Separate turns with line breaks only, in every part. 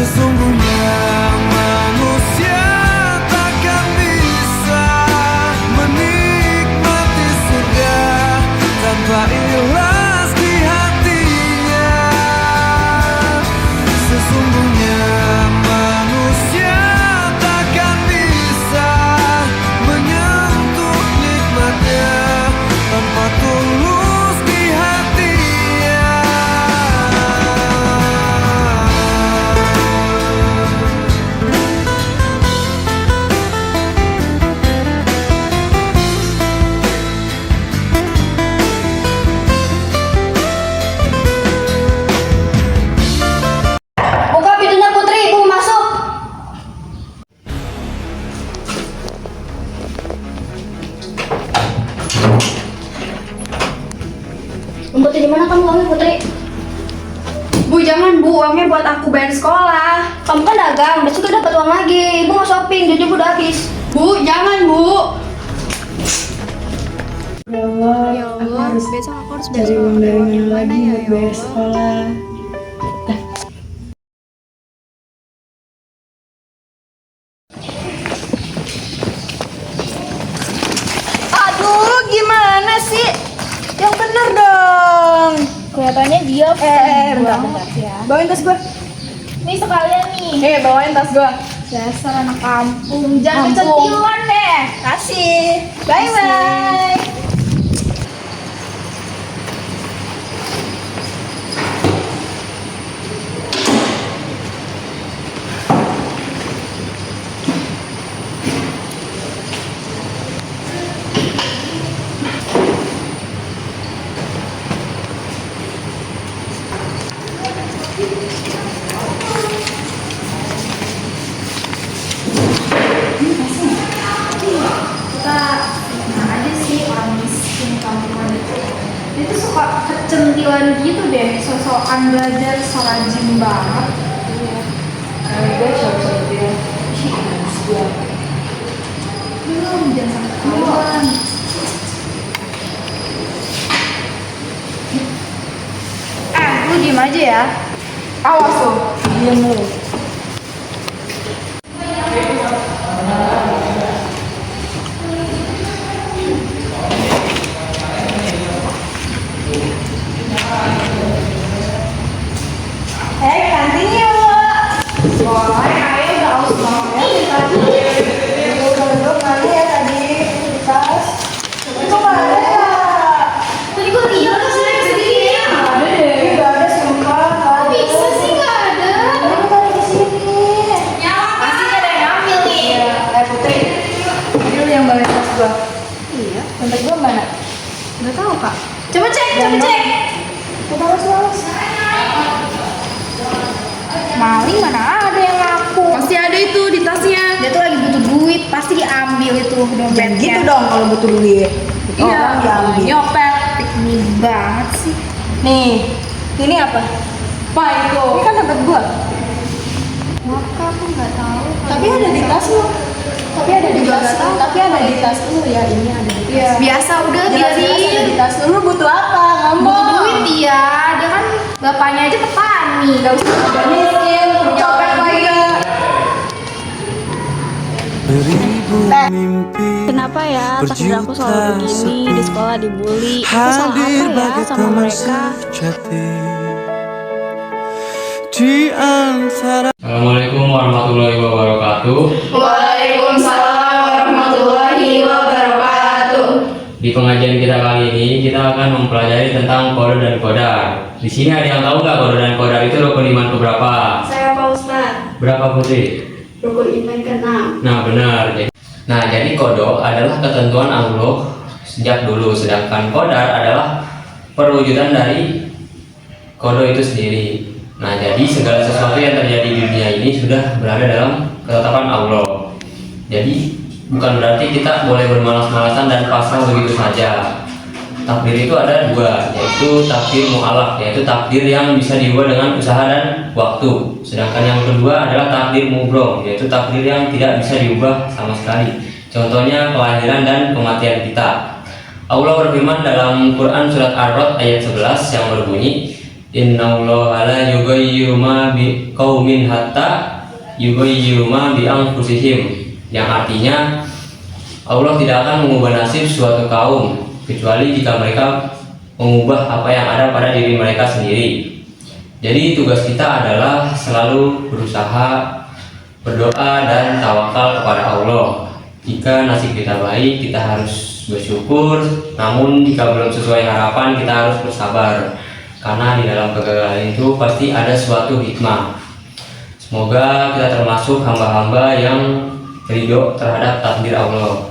Sesungguhnya manusia takkan bisa menikmati surga tanpa ikhlas di hatinya. Sesungguhnya manusia takkan bisa menyentuh nikmatnya tanpa tulus di hatinya.
Buka pintunya Putri, ibu mau masuk. Ngumpet di mana kamu uangnya Putri?
Bu, jangan Bu, uangnya buat aku bayar sekolah.
Kamu kan dagang, besok kita dapat uang lagi. Ibu mau shopping, jadi ibu udah habis.
Bu, jangan Bu.
Ya Allah, besok aku harus bayar sekolah dari mana lagi buat bayar sekolah.
Aduh, gimana sih? Yang bener dong.
Kelihatannya dia
Bentar ya. Bawain tas gua.
Nih sekalian nih.
Bawain tas gua.
Dasar anak kampung, jangan
Kampung.
kecantilan deh.
Kasih. Bye-bye.
Dia tuh suka kecentilan gitu deh, sosokan belajar so rajin banget.
Gue coba-coba.
Belum, jangan sampai ketahuan.
Lu diem aja ya. Awas tuh. Diem lu. Kantin yuk. Boleh, ayo udah aus banget tadi. Udah duduk kali ya tadi di tas. Itu nggak ada ya?
Tadi gue lihat sendiri.
Ada deh, nggak ada sumpah. Nggak ada.
Bisa sih nggak ada.
Ini tadi di sini.
Pasti ada yang ngambil nih.
Putri, ini lu yang bawa tas gua.
Iya,
Dompet gua mana?
nggak tahu Kak.
Coba cek. Coba awas.
Maling mana ada yang ngaku.
Pasti ada itu di tasnya.
Dia tuh lagi butuh duit, pasti diambil itu dompetnya.
Jangan gitu dong kalau butuh duit. Orang diambil.
Nyopet. Piknik banget sih.
Nih, ini apa? Apa itu? Ini kan dompet gua.
Maaf Kak, aku nggak tahu.
Tapi ada di tas lu. Tapi ada di tas lu. Tapi ada di tas lu ya. Ini ada di tas.
Biasa udah
Jelas-jelas ada
biarin.
di tas lu. Lu butuh apa? Ngomong.
Butuh duit dia. Dia kan bapaknya aja petani. Gak usah
Udah miskin, copet lagi.
Beribu mimpi
Kenapa ya takdir aku selalu begini, di sekolah dibully. Aku salah
hadir
apa ya
bagai
sama
teman
mereka?
sejati di antara.
Assalamualaikum warahmatullahi wabarakatuh.
Waalaikumsalam warahmatullahi wabarakatuh.
Di pengajian kita kali ini kita akan mempelajari tentang kode dan kodar. Di sini ada yang tahu nggak kode dan kodar itu rukun iman keberapa?
Saya Pak Ustaz.
Berapa Putri?
Rukun iman ke-6.
Nah benar. Jadi kodo adalah ketentuan Allah sejak dulu, sedangkan kodar adalah perwujudan dari kodo itu sendiri. Nah jadi segala sesuatu yang terjadi di dunia ini sudah berada dalam ketetapan Allah. Jadi bukan berarti kita boleh bermalas-malasan dan pasrah begitu saja. Takdir itu ada dua, yaitu takdir mu'alaf, yaitu takdir yang bisa diubah dengan usaha dan waktu. Sedangkan yang kedua adalah takdir mubrom, yaitu takdir yang tidak bisa diubah sama sekali. Contohnya kelahiran dan kematian kita. Allah berfirman dalam Quran surat Ar-Rod ayat 11 yang berbunyi, Innallaha la yughayyiru ma biqaumin hatta yughayyiru ma bi anfusihim. Yang artinya Allah tidak akan mengubah nasib suatu kaum kecuali jika mereka mengubah apa yang ada pada diri mereka sendiri. Jadi tugas kita adalah selalu berusaha, berdoa dan tawakal kepada Allah. Jika nasib kita baik, kita harus bersyukur. Namun jika belum sesuai harapan, kita harus bersabar. Karena di dalam kegagalan itu pasti ada suatu hikmah. Semoga kita termasuk hamba-hamba yang ridho terhadap takdir Allah.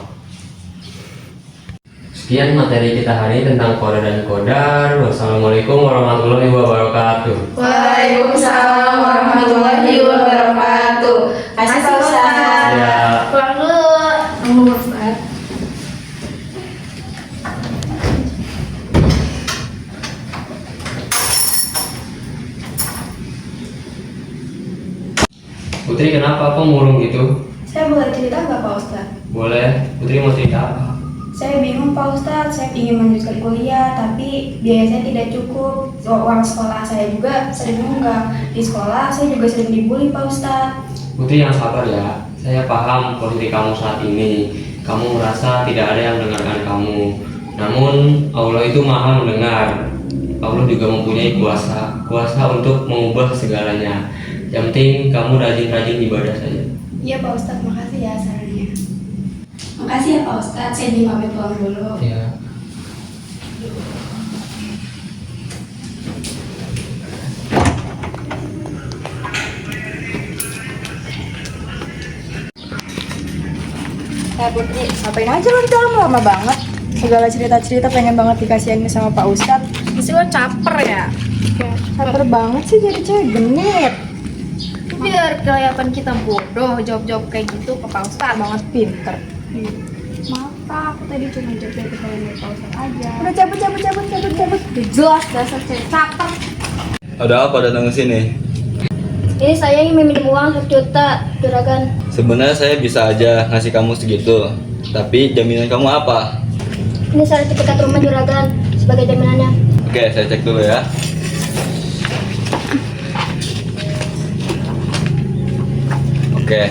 Sekian materi kita hari ini tentang qada dan qadar. Wassalamualaikum warahmatullahi wabarakatuh.
Waalaikumsalam warahmatullahi wabarakatuh. Kasih Pak Ustaz.
Ya.
Pulang dulu. Ustaz.
Putri, kenapa kok murung gitu?
Saya boleh cerita nggak Pak Ustaz?
Boleh. Putri mau cerita apa?
Saya bingung Pak Ustaz, saya ingin melanjutkan kuliah tapi biaya saya tidak cukup. Uang sekolah saya juga sering nunggak. Di sekolah saya juga sering dibully Pak Ustaz.
Putri, yang sabar ya. Saya paham posisi kamu saat ini. Kamu merasa tidak ada yang mendengarkan kamu. Namun Allah itu maha mendengar. Allah juga mempunyai kuasa untuk mengubah segalanya. Yang penting kamu rajin-rajin ibadah saja.
Iya Pak Ustaz, makasih ya sarannya. Makasih ya Pak Ustaz, saya di pamit pulang dulu.
Ya.
Putri, ngapain aja lo di dalam, lama banget. Segala cerita-cerita pengen banget dikasihin sama Pak Ustadz.
Isi lo caper ya?
Caper banget sih jadi cewek genit.
Biar kelihatan kita bodoh, jawab-jawab kayak gitu ke Pak Ustaz.
Banget pinter.
Maaf Pak, aku tadi cuma jawab kalian Pak Ustaz aja.
Udah cabut.
Udah jelas dasar cewek caper.
Ada apa datang ke sini?
Ini saya ingin meminjam uang 1 juta, juragan.
Sebenarnya saya bisa aja ngasih kamu segitu, tapi jaminan kamu apa?
Ini sertifikat rumah juragan sebagai jaminannya.
Oke, saya cek dulu ya. Oke,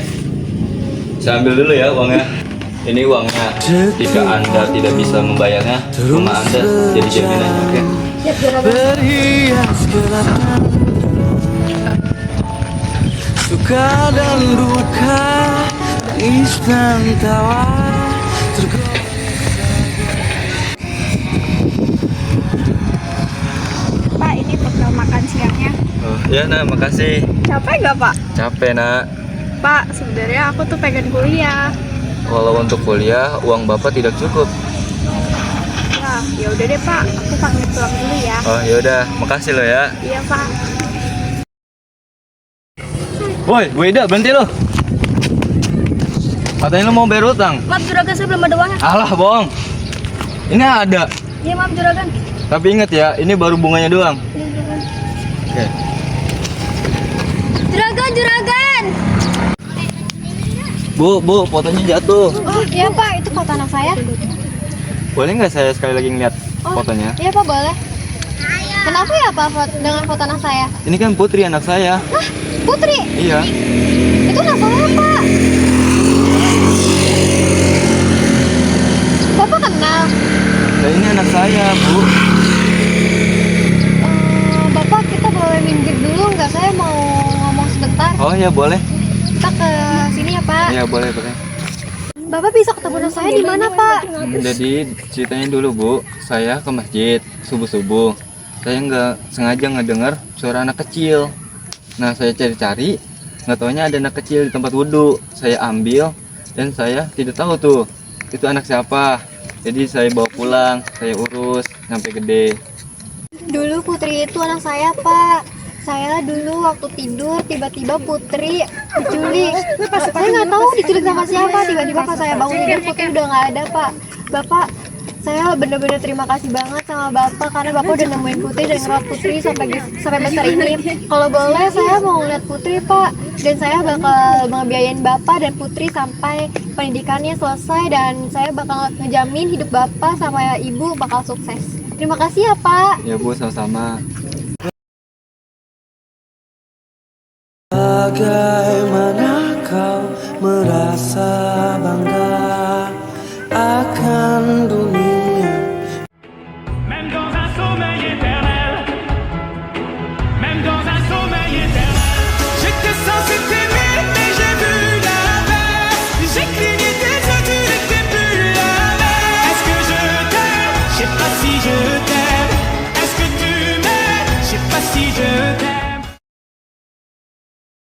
saya ambil dulu ya uangnya. Ini uangnya. Jika Anda tidak bisa membayarnya, rumah Anda jadi jaminannya. Oke.
Siap juragan.
Berhias gelapnya, suka dan duka, tangis dan tawa,
Pak, ini bekal makan siangnya.
Oh, ya nak, makasih.
Capek nggak Pak?
Capek nak.
Pak, sebenarnya aku tuh pengen kuliah.
Kalau untuk kuliah, uang bapak tidak cukup.
Wah, ya udah deh Pak, aku pamit pulang dulu ya.
Oh ya udah, makasih lo ya.
Iya Pak.
Woi, Bu Ida, berhenti lo. Katanya lo mau bayar utang.
Maaf juragan, saya belum ada uangnya.
Alah, bohong. Ini ada.
Iya maaf juragan.
Tapi ingat ya, ini baru bunganya doang.
Iya juragan.
Oke.
Juragan.
Bu, fotonya jatuh.
Oh iya Pak, itu foto anak saya.
Boleh nggak saya sekali lagi ngeliat fotonya?
Iya Pak, boleh. Kenapa ya Pak dengan foto anak saya?
Ini kan Putri, anak saya.
Hah? Putri?
Iya.
Itu anak saya Pak. Bapak kenal?
Nah, ini anak saya, Bu.
Bapak, kita boleh minggir dulu nggak? Saya mau ngomong sebentar.
Oh ya, boleh.
Kita ke sini ya Pak.
Iya, boleh.
Bapak bisa ketemu anak saya di mana Pak?
Jadi ceritanya dulu, Bu. Saya ke masjid subuh-subuh. Saya nggak sengaja ngedengar suara anak kecil. Nah, saya cari-cari, nggak taunya ada anak kecil di tempat wudhu. Saya ambil dan saya tidak tahu tuh itu anak siapa. Jadi saya bawa pulang, saya urus sampai gede.
Dulu Putri itu anak saya Pak. Saya dulu waktu tidur tiba-tiba Putri diculik. Saya nggak tahu diculik sama siapa. Tiba-tiba pas saya bangun tidur Putri udah nggak ada Pak. Bapak, saya benar-benar terima kasih banget sama Bapak karena Bapak udah nemuin Putri dan ngerawat Putri sampai besar ini. Kalau boleh saya mau ngeliat Putri Pak, dan saya bakal ngebiayain Bapak dan Putri sampai pendidikannya selesai, dan saya bakal ngejamin hidup Bapak sama Ibu bakal sukses. Terima kasih ya Pak.
Ya, Bu, sama-sama.
bagai